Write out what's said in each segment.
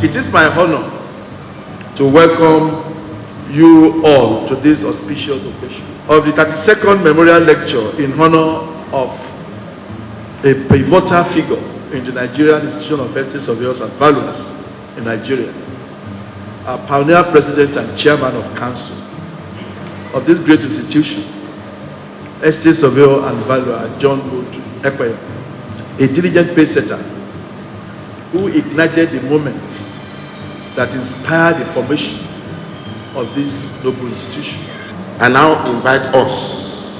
It is my honor to welcome you all to this auspicious occasion of the 32nd Memorial Lecture in honor of a pivotal figure in the Nigerian Institution of Estate Surveyors and Valuers in Nigeria, our pioneer president and chairman of council of this great institution, Estate Surveyor and Valuer Johnwood Ekpenyong, a diligent pace-setter who ignited the moment that inspired the formation of this noble institution. I now invite us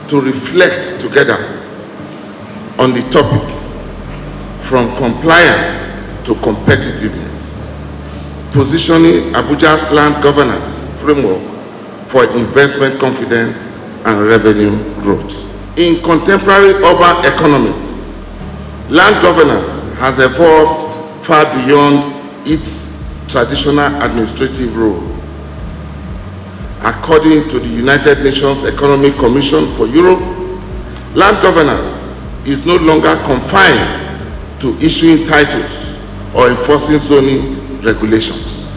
to reflect together on the topic from compliance to competitiveness, positioning Abuja's land governance framework for investment confidence and revenue growth. In contemporary urban economies, land governance has evolved far beyond its traditional administrative role. According to the United Nations Economic Commission for Europe, land governance is no longer confined to issuing titles or enforcing zoning regulations.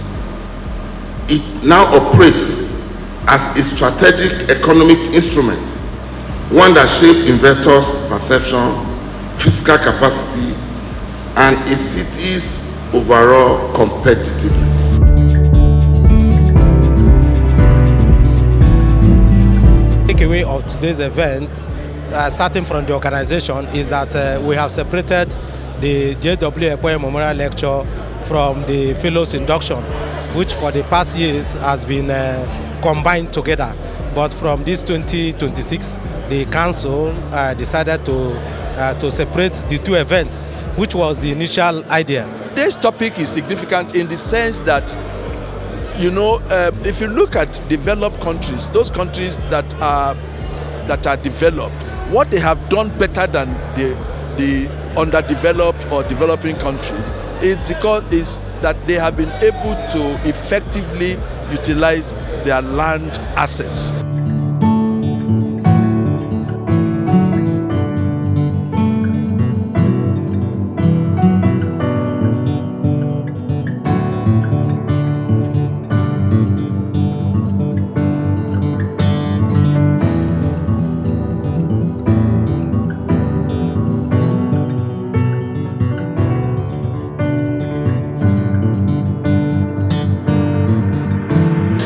It now operates as a strategic economic instrument, one that shapes investors' perception, fiscal capacity, and a city's overall competitiveness. Takeaway of today's event, starting from the organization, is that we have separated the J.W. Ekpenyong Memorial Lecture from the Fellows Induction, which for the past years has been combined together. But from this 2026, the council decided to separate the two events, which was the initial idea. This topic is significant in the sense that, you know, if you look at developed countries, those countries that are developed, what they have done better than the underdeveloped or developing countries is that they have been able to effectively utilize their land assets.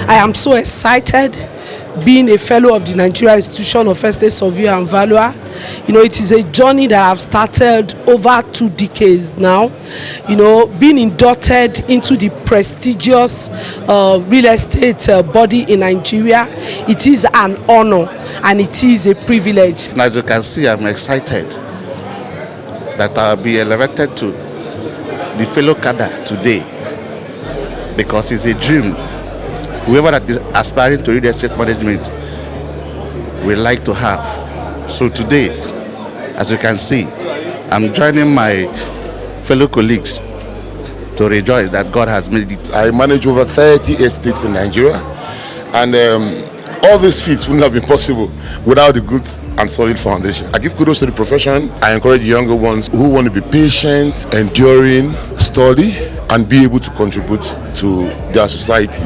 I am so excited being a fellow of the Nigerian Institution of Estate Surveyor and Valuer. You know, it is a journey that I have started over 2 decades now. You know, being inducted into the prestigious real estate body in Nigeria, it is an honor and it is a privilege. As you can see, I'm excited that I'll be elected to the fellow cadre today, because it's a dream whoever that is aspiring to real estate management will like to have. So today, as you can see, I'm joining my fellow colleagues to rejoice that God has made it. I manage over 30 estates in Nigeria, and all these feats wouldn't have been possible without the good and solid foundation. I give kudos to the profession. I encourage younger ones who want to be patient, enduring, study, and be able to contribute to their society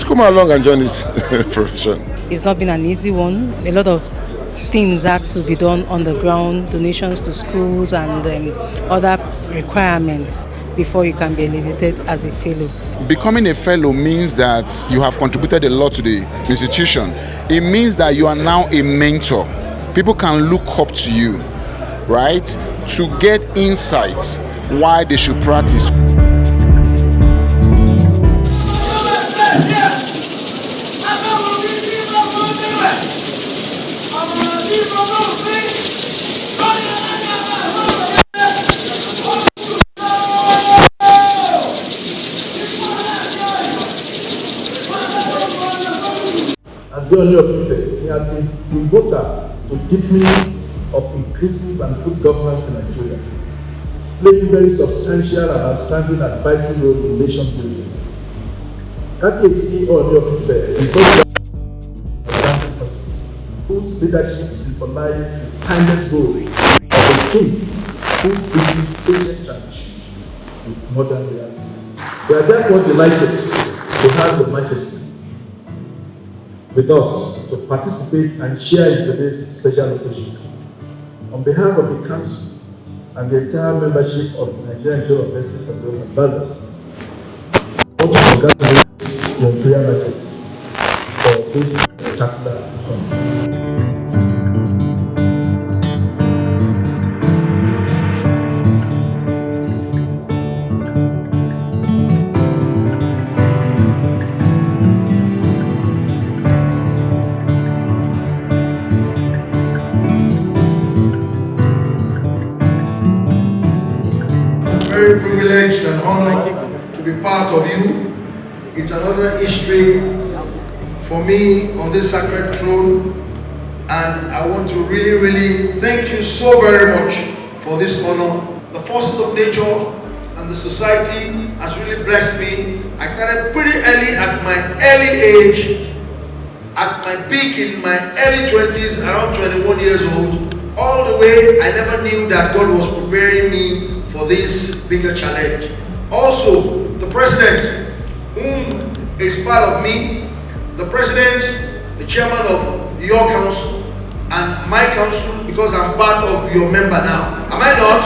to come along and join this profession. It's not been an easy one. A lot of things have to be done on the ground, donations to schools and other requirements before you can be elevated as a fellow. Becoming a fellow means that you have contributed a lot to the institution. It means that you are now a mentor. People can look up to you, right, to get insights why they should practice. As the Ooni of Ife, he has been pivotal to deepening of inclusive and good governance in Nigeria, playing very substantial and outstanding advisory role in nation building. As a CEO of Ife, is a person whose leadership symbolizes the timeless role of a king who brings ancient tradition with modern reality. We are therefore delighted to have Your Majesty with us to participate and share in today's special occasion. On behalf of the Council and the entire membership of the Nigerian Journal of Justice and Law and Balance, I want to congratulate Your Imperial Majesty for this spectacular honor. Very privileged and honored to be part of you. It's another history for me on this sacred throne, and I want to really thank you so very much for this honor. The forces of nature and the society has really blessed me. I started pretty early at my early age, at my peak in my early 20s, around 21 years old. All the way, I never knew that God was preparing me for this bigger challenge. Also, the president, whom is part of me, the president, the chairman of your council, and my council, because I'm part of your member now. Am I not?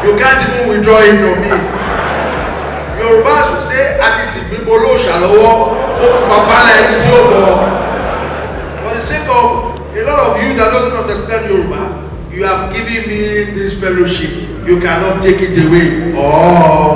You can't even withdraw it from me. Yorubas will say, for the sake of a lot of you that doesn't understand Yoruba, you have given me this fellowship. You cannot take it away. Oh.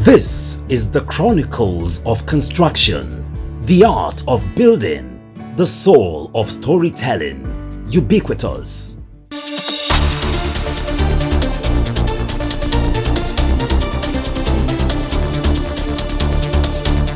This is the Chronicles of Construction, the art of building, the soul of storytelling, ubiquitous.